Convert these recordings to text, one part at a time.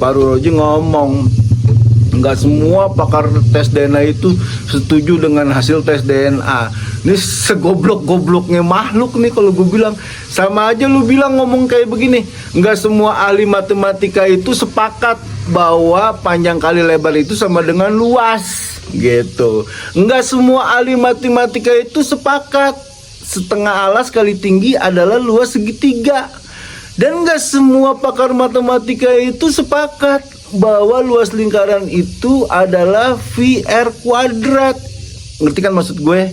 Baru Roji ngomong, nggak semua pakar tes DNA itu setuju dengan hasil tes DNA. Ini segoblok-gobloknya makhluk nih kalau gue bilang. Sama aja lu bilang ngomong kayak begini, nggak semua ahli matematika itu sepakat bahwa panjang kali lebar itu sama dengan luas gitu. Nggak semua ahli matematika itu sepakat setengah alas kali tinggi adalah luas segitiga. Dan nggak semua pakar matematika itu sepakat bahwa luas lingkaran itu adalah VR kuadrat. Ngerti kan maksud gue?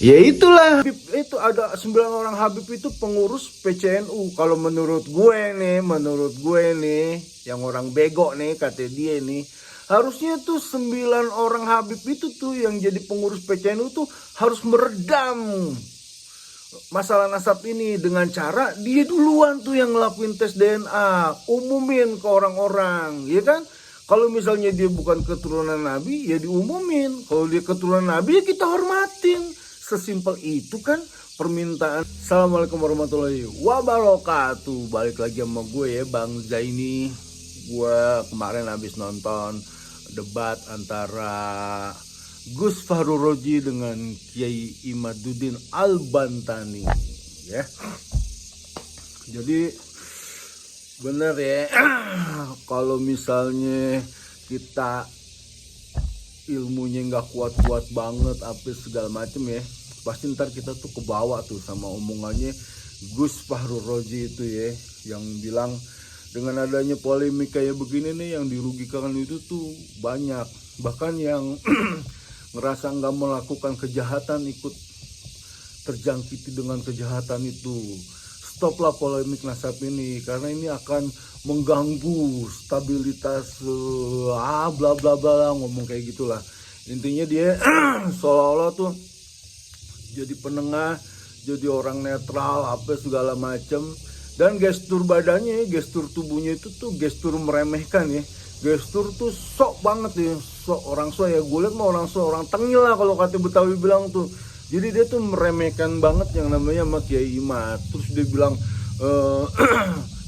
Ya itulah. Itu ada 9 orang Habib itu pengurus PCNU. Kalau menurut gue nih, yang orang bego nih kata dia nih, harusnya tuh 9 orang Habib itu tuh yang jadi pengurus PCNU tuh harus meredam masalah nasab ini dengan cara dia duluan tuh yang ngelakuin tes DNA, umumin ke orang-orang, ya kan? Kalau misalnya dia bukan keturunan Nabi, ya diumumin. Kalau dia keturunan Nabi, ya kita hormatin. Sesimpel itu kan permintaan. Assalamualaikum warahmatullahi wabarakatuh. Balik lagi sama gue ya, Bang Zaini. Gue kemarin habis nonton debat antara Gus Fahru Roji dengan Kiai Imaduddin Al-Bantani ya. Jadi bener ya, kalau misalnya kita ilmunya nggak kuat-kuat banget apa segala macem ya, pasti ntar kita tuh kebawa tuh sama omongannya Gus Fahru Roji itu ya, yang bilang dengan adanya polemik kayak begini nih yang dirugikan itu tuh banyak, bahkan yang ngerasa nggak melakukan kejahatan ikut terjangkiti dengan kejahatan itu. Stoplah polemik nasab ini karena ini akan mengganggu stabilitas bla bla bla, ngomong kayak gitulah. Intinya dia seolah-olah tuh jadi penengah, jadi orang netral apa segala macam, dan gestur badannya, gestur tubuhnya itu tuh gestur meremehkan ya. Gestur tuh sok banget ya, sok orang sok ya, gue liat mah orang sok, orang tengil lah kalau kata Betawi bilang tuh. Jadi dia tuh meremehkan banget yang namanya sama Kiai Imad. Terus dia bilang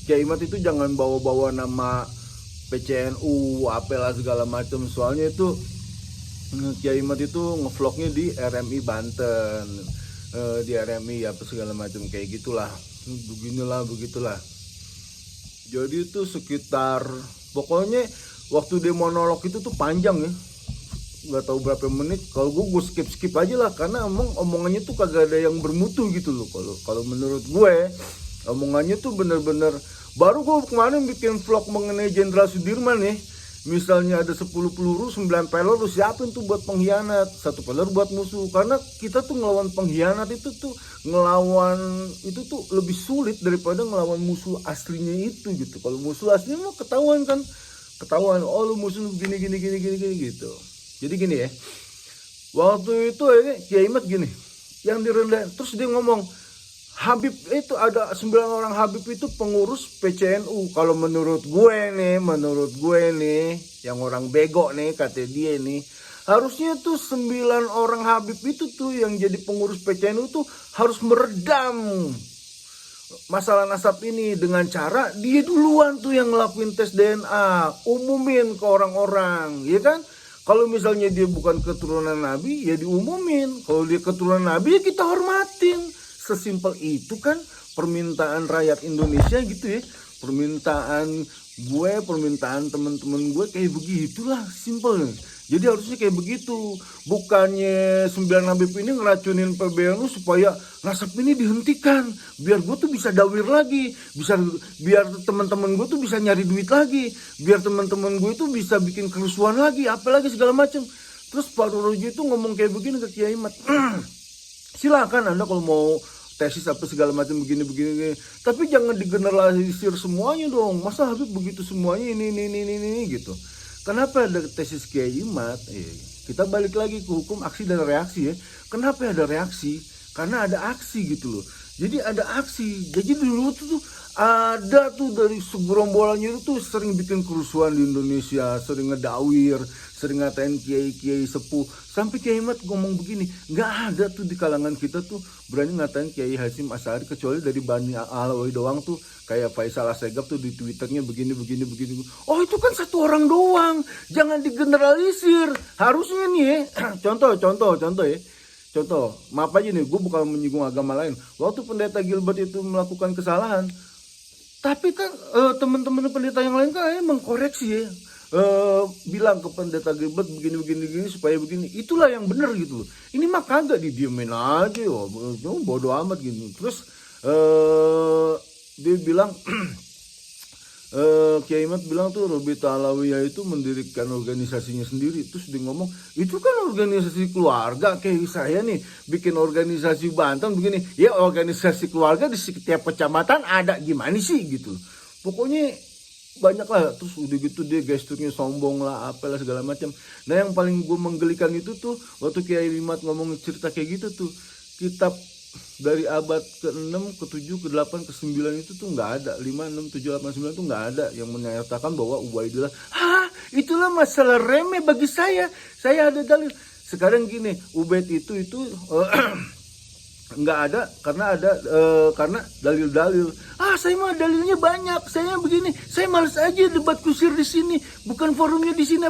Kiai Imad itu jangan bawa-bawa nama PCNU apalah segala macam, soalnya itu Kiai Imad itu ngevlognya di RMI Banten, di RMI apa segala macam kayak gitulah, begitulah. Jadi itu sekitar, pokoknya waktu dia monolog itu tuh panjang ya, nggak tahu berapa menit. Kalau gue skip aja lah, karena omongannya tuh kagak ada yang bermutu gitu loh. Kalau menurut gue omongannya tuh bener-bener. Baru gue kemarin bikin vlog mengenai Jenderal Sudirman ya, misalnya ada 10 peluru 9 pelor, lu siapin tuh buat pengkhianat, 1 pelor buat musuh. Karena kita tuh ngelawan pengkhianat itu tuh, ngelawan itu tuh lebih sulit daripada ngelawan musuh aslinya itu gitu. Kalau musuh aslinya mah ketahuan kan, oh lu musuh gini gitu. Jadi gini ya, waktu itu ini Kiai Imad gini yang direndah, terus dia ngomong Habib itu ada 9 orang Habib itu pengurus PCNU. Kalau menurut gue nih, yang orang bego nih kata dia nih, harusnya tuh 9 orang Habib itu tuh yang jadi pengurus PCNU tuh harus meredam masalah nasab ini dengan cara dia duluan tuh yang ngelakuin tes DNA, umumin ke orang-orang, ya kan? Kalau misalnya dia bukan keturunan Nabi, ya diumumin. Kalau dia keturunan Nabi, ya kita hormatin. Sesimpel itu kan permintaan rakyat Indonesia gitu ya. Permintaan gue, permintaan teman-teman gue kayak begitulah, simple. Jadi harusnya kayak begitu. Bukannya 9 Habib ini ngeracunin PBNU supaya nasab ini dihentikan, biar gue tuh bisa dawir lagi, biar teman-teman gue tuh bisa nyari duit lagi, biar teman-teman gue tuh bisa bikin kerusuhan lagi, apalagi segala macam. Terus Pak Roji itu ngomong kayak begini ke Kiai Imad. Silakan Anda kalau mau tesis apa segala macam begini, tapi jangan digeneralisir semuanya dong. Masa Habib begitu semuanya ini gitu. Kenapa ada tesis Kiai Imad? Kita balik lagi ke hukum aksi dan reaksi ya. Kenapa ada reaksi? Karena ada aksi gitu loh. Jadi ada aksi. Jadi dulu tuh ada tuh dari segerombolannya itu tuh sering bikin kerusuhan di Indonesia, sering ngedawir, sering ngatain kiai sepuh. Sampai Kiai Imad ngomong begini, nggak ada tuh di kalangan kita tuh berani ngatain Kiai Hasyim Asy'ari kecuali dari Bani Alawi doang tuh. kayak Faisal Assegaf tuh di Twitternya begini. Oh itu kan satu orang doang, jangan digeneralisir. Harusnya nih ya, contoh ya. Contoh, maaf aja nih, gue bukan menyinggung agama lain. Waktu pendeta Gilbert itu melakukan kesalahan, tapi kan teman-teman pendeta yang lain kan emang koreksi ya. Bilang ke pendeta Gilbert begini supaya begini. Itulah yang benar gitu loh. Ini mah kagak didiemin aja yo. Bodoh amat gitu. Terus dia bilang Kiai Mat bilang tuh Robita Alawiyah itu mendirikan organisasinya sendiri. Terus dia ngomong, itu kan organisasi keluarga. Kayak saya nih bikin organisasi Banten begini. Ya organisasi keluarga di setiap kecamatan ada, gimana sih gitu. Pokoknya banyak lah. Terus udah gitu dia gesturnya sombong lah, apalah segala macam. Nah yang paling gue menggelikan itu tuh waktu Kiai Mat ngomong cerita kayak gitu tuh, kitab dari abad ke-6, ke-7, ke-8, ke-9 itu tuh nggak ada. 5, 6, 7, 8, 9 tuh nggak ada yang menyatakan bahwa Ubaidillah. Itulah masalah remeh bagi saya. Saya ada dalil. Sekarang gini, Ubaid itu nggak ada karena dalil-dalil. Saya mah dalilnya banyak. Saya begini, saya males aja debat kusir di sini. Bukan forumnya di sini,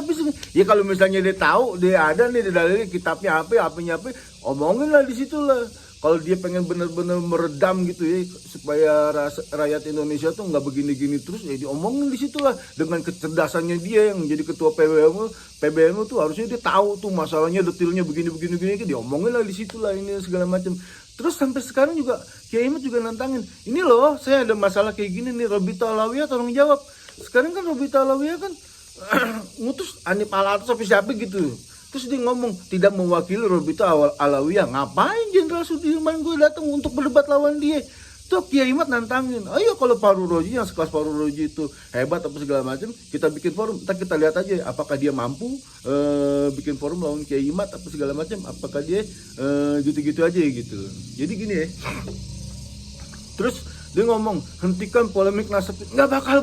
ya kalau misalnya dia tahu, dia ada nih dalilnya, kitabnya apa, omongin lah di situ lah. Kalau dia pengen benar-benar meredam gitu ya, supaya rakyat Indonesia tuh nggak begini-gini terus, ya diomongin di situ lah. Dengan kecerdasannya dia yang jadi ketua PBNU tuh harusnya dia tahu tuh masalahnya detailnya begini, diomongin lah di situ lah, ini segala macam. Terus sampai sekarang juga Kiai Mat juga nantangin, ini loh saya ada masalah kayak gini nih, Robita Alawiyah tolong jawab. Sekarang kan Robita Alawiyah kan ngutus Anip Alatas sampai siapa gitu. Terus dia ngomong tidak mewakili Robita Alawiyah. Ngapain Jenderal Sudirman gue datang untuk berdebat lawan dia? Tuh Kiai Mat nantangin. Ayo kalau Fahrul Raji yang sekelas Fahrul Raji itu hebat apa segala macam, kita bikin forum. Kita lihat aja apakah dia mampu bikin forum lawan Kiai Mat apa segala macam. Apakah dia gitu-gitu aja gitu. Jadi gini ya. Terus dia ngomong hentikan polemik nasab. Nggak bakal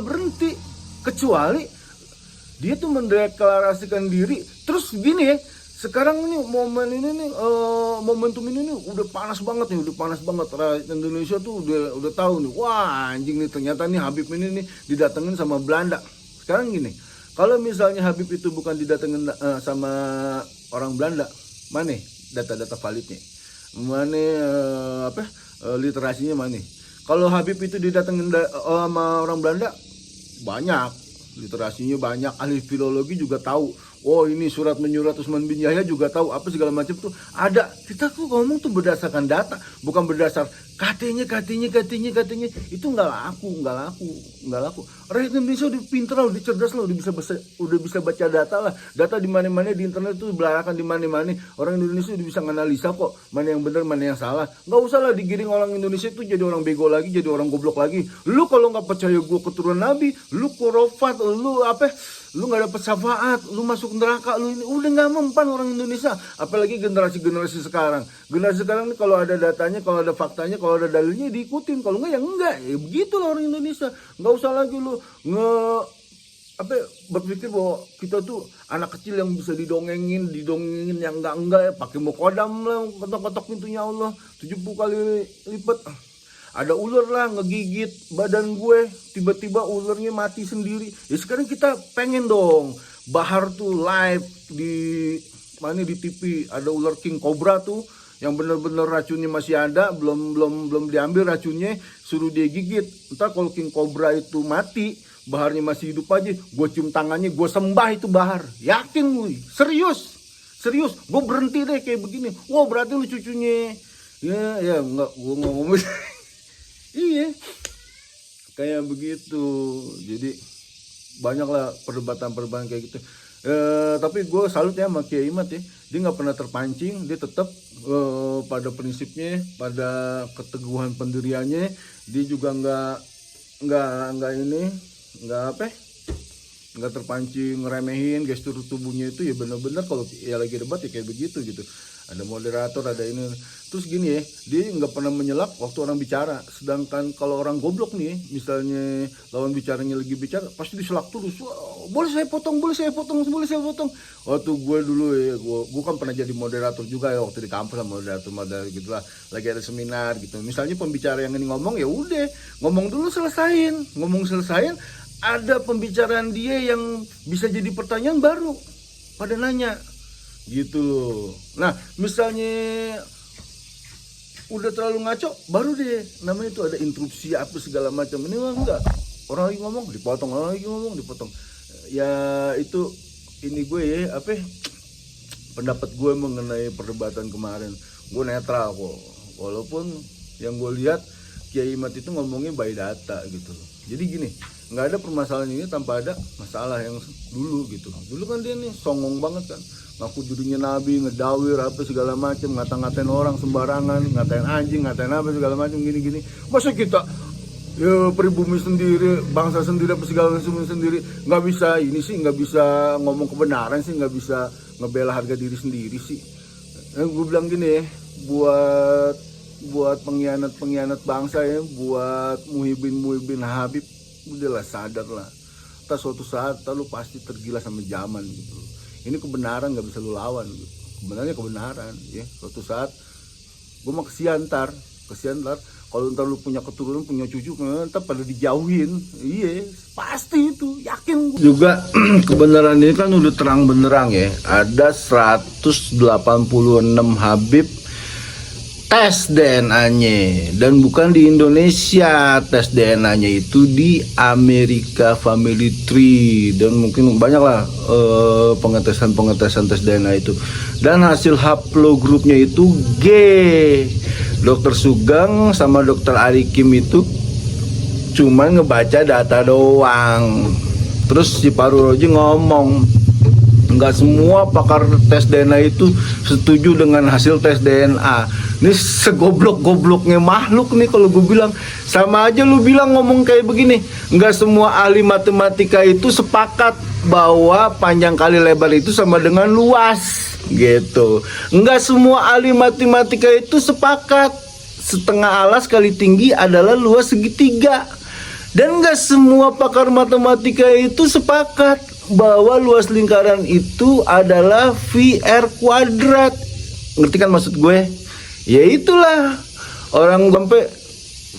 berhenti. Kecuali dia tuh mendeklarasikan diri. Terus gini ya, sekarang ini momentum ini nih udah panas banget. Rakyat Indonesia tuh udah tahu nih, wah anjing nih ternyata nih Habib ini nih didatengin sama Belanda. Sekarang gini, kalau misalnya Habib itu bukan didatengin sama orang Belanda, mana data-data validnya, mana literasinya mana? Kalau Habib itu didatengin sama orang Belanda, banyak literasinya, banyak ahli filologi juga tahu. Oh ini surat menyurat Utsman bin Yahya juga tahu, apa segala macam tuh ada. Kita tuh ngomong tuh berdasarkan data, bukan berdasar katanya. Itu nggak laku. Rakyat Indonesia udah pintar lah, udah cerdas lah, udah bisa baca data lah. Data di mana-mana di internet tuh belarakan di mana-mana. Orang Indonesia udah bisa nganalisa kok mana yang benar, mana yang salah. Nggak usah lah digiring orang Indonesia tuh jadi orang bego lagi, jadi orang goblok lagi. Lu kalau nggak percaya gue keturunan Nabi, lu khurafat, lu nggak dapet syafaat, lu masuk neraka, lu ini udah nggak mempan orang Indonesia. Apalagi generasi sekarang. Generasi sekarang ini kalau ada datanya, kalau ada faktanya, kalau ada dalilnya diikutin. Kalau enggak ya enggak. Ya begitulah orang Indonesia. Nggak usah lagi lu berpikir bahwa kita tuh anak kecil yang bisa didongengin yang enggak ya, pakai mukodam lah, ketok-ketok pintunya Allah 70 kali lipat. Ada ular lah ngegigit badan gue, tiba-tiba ularnya mati sendiri. Ya sekarang kita pengen dong Bahar tuh live di TV, ada ular king cobra tuh yang bener-bener racunnya masih ada, belum diambil racunnya, suruh dia gigit. Ntar kalau king cobra itu mati, Baharnya masih hidup aja, gue cium tangannya, gue sembah itu Bahar. Yakin gue, serius, gue berhenti deh kayak begini. Wah berarti lu cucunya. Ya enggak, gue ngomong. Iya, kayak begitu. Jadi banyaklah perdebatan kayak gitu. Tapi gue salut ya sama Kiai Mat ya. Dia nggak pernah terpancing. Dia tetap pada prinsipnya, pada keteguhan pendiriannya. Dia juga nggak terpancing ngeremehin gestur tubuhnya itu. Ya benar-benar kalau ya lagi debat ya kayak begitu gitu. ada moderator, ada ini. Terus gini ya, dia nggak pernah menyelak waktu orang bicara. Sedangkan kalau orang goblok nih, misalnya lawan bicaranya lagi bicara, pasti diselak terus. Wah, boleh saya potong, boleh saya potong, boleh saya potong. Waktu gue dulu ya, gue kan pernah jadi moderator juga ya waktu di kampus lah, moderator gitulah. Lagi ada seminar gitu. Misalnya pembicara yang ini ngomong, ya udah ngomong dulu selesain, ngomong selesain. Ada pembicaraan dia yang bisa jadi pertanyaan baru pada nanya gitu loh. Nah misalnya udah terlalu ngaco, baru deh namanya itu ada interupsi apa segala macam. Ini mah enggak, orang lagi ngomong dipotong, orang lagi ngomong dipotong. Ya itu ini gue ya pendapat gue mengenai perdebatan kemarin. Gue netral kok, walaupun yang gue lihat Kiai Mat itu ngomongnya by data gitu. Jadi gini, nggak ada permasalahan ini tanpa ada masalah yang dulu gitu. Dulu kan dia nih songong banget kan, ngaku dirinya nabi, ngedawir apa segala macam, ngata-ngatain orang sembarangan, ngatain anjing, ngatain apa segala macam gini-gini. Masa kita ya pribumi sendiri, bangsa sendiri apa segala macam sendiri nggak bisa ini sih, nggak bisa ngomong kebenaran sih, nggak bisa ngebela harga diri sendiri sih. Gue bilang gini ya, buat pengkhianat bangsa ya, buat Muhyiddin Habib, udahlah sadar lah. Entah suatu saat lu pasti tergila sama zaman gitu. Ini kebenaran nggak bisa lu lawan gitu. Sebenarnya kebenaran ya. Suatu saat gue mau kesian ntar kalau ntar lu punya keturunan, punya cucu, ntar pada dijauhin. Iya pasti itu, yakin gua. Juga kebenaran ini kan udah terang benderang ya. Ada 186 Habib tes DNA-nya, dan bukan di Indonesia tes DNA-nya, itu di Amerika Family Tree, dan mungkin banyak lah pengetesan tes DNA itu, dan hasil haplogrupnya itu G. Dokter Sugeng sama Dokter Arikim itu cuma ngebaca data doang. Terus si Fahrul Razi ngomong, nggak semua pakar tes DNA itu setuju dengan hasil tes DNA. Ini segoblok-gobloknya makhluk nih kalau gue bilang. Sama aja lu bilang ngomong kayak begini, nggak semua ahli matematika itu sepakat bahwa panjang kali lebar itu sama dengan luas gitu. Nggak semua ahli matematika itu sepakat setengah alas kali tinggi adalah luas segitiga. Dan nggak semua pakar matematika itu sepakat bahwa luas lingkaran itu adalah VR kuadrat. Ngerti kan maksud gue? Ya itulah, orang sampai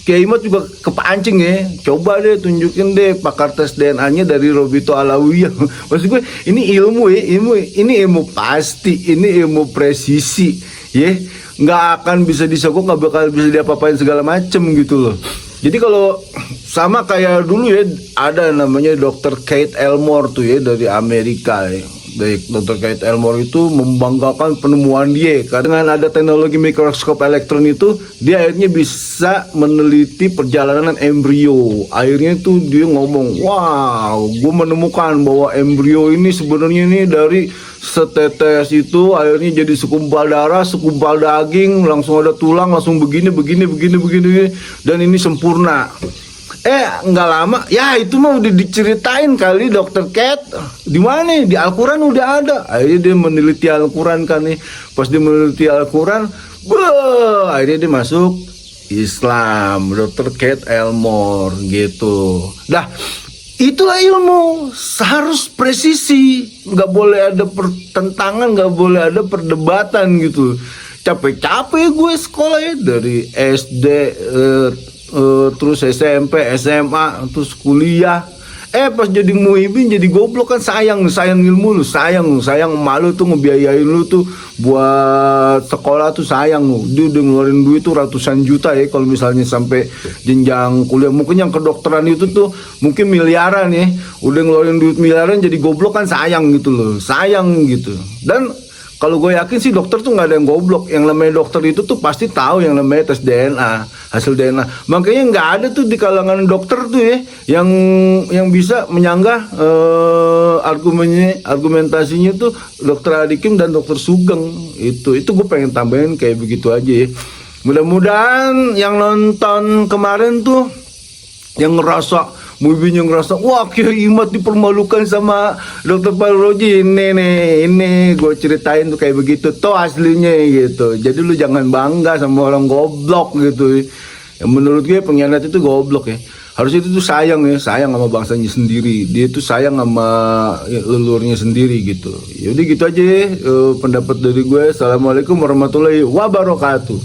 Kiai Mat juga kepancing ya. Coba deh tunjukin deh pakar tes DNA-nya dari Robito Alawiyah. Maksud gue ini ilmu ya, ini ilmu pasti, ini ilmu presisi ya. Nggak akan bisa disogok, nggak bakal bisa diapa-apain segala macem gitu loh. Jadi kalau sama kayak dulu ya, ada namanya Dr. Kate Elmore tuh ya, dari Amerika ya. Dr. Kate Elmore itu membanggakan penemuan dia, karena dengan ada teknologi mikroskop elektron itu dia akhirnya bisa meneliti perjalanan embrio. Akhirnya tuh dia ngomong, wow, gue menemukan bahwa embrio ini sebenarnya ini dari setetes itu akhirnya jadi segumpal darah, segumpal daging, langsung ada tulang, langsung begini, dan ini sempurna. Nggak lama, ya itu mah udah diceritain kali Dokter Cat. Di mana? Di Al-Quran udah ada. Akhirnya dia meneliti Al-Quran kan nih. Pas dia meneliti Al-Quran, akhirnya dia masuk Islam. Dr. Kate Elmore gitu. Dah, itulah ilmu, harus presisi, nggak boleh ada pertentangan, nggak boleh ada perdebatan gitu. Capek-capek gue sekolah ya, dari SD, terus SMP, SMA, terus kuliah. Pas jadi muhibin, jadi goblok kan, sayang ilmu lu, sayang malu tuh ngebiayain lu tuh buat sekolah tuh, sayang lu. Dia udah ngeluarin duit tuh ratusan juta ya kalau misalnya sampai jenjang kuliah. Mungkin yang kedokteran itu tuh mungkin miliaran ya, udah ngeluarin duit miliaran jadi goblok kan, sayang gitu loh, sayang gitu. Dan kalau gue yakin sih dokter tuh nggak ada yang goblok. Yang namanya dokter itu tuh pasti tahu yang namanya tes DNA, hasil DNA. Makanya nggak ada tuh di kalangan dokter tuh ya yang bisa menyanggah argumentasinya tuh Dokter Adikim dan Dokter Sugeng. Itu gue pengen tambahin kayak begitu aja ya. Mudah-mudahan yang nonton kemarin tuh yang ngerasa Mubinya ngerasa, wah Kiai Imad dipermalukan sama Dokter Fajroji. Ini gue ceritain tuh kayak begitu toh aslinya gitu. Jadi lu jangan bangga sama orang goblok gitu. Yang menurut gue pengkhianat itu goblok ya. Harusnya itu tuh sayang ya, sayang sama bangsanya sendiri. Dia tuh sayang sama leluhurnya sendiri gitu. Yaudah gitu aja ya, pendapat dari gue. Assalamualaikum warahmatullahi wabarakatuh.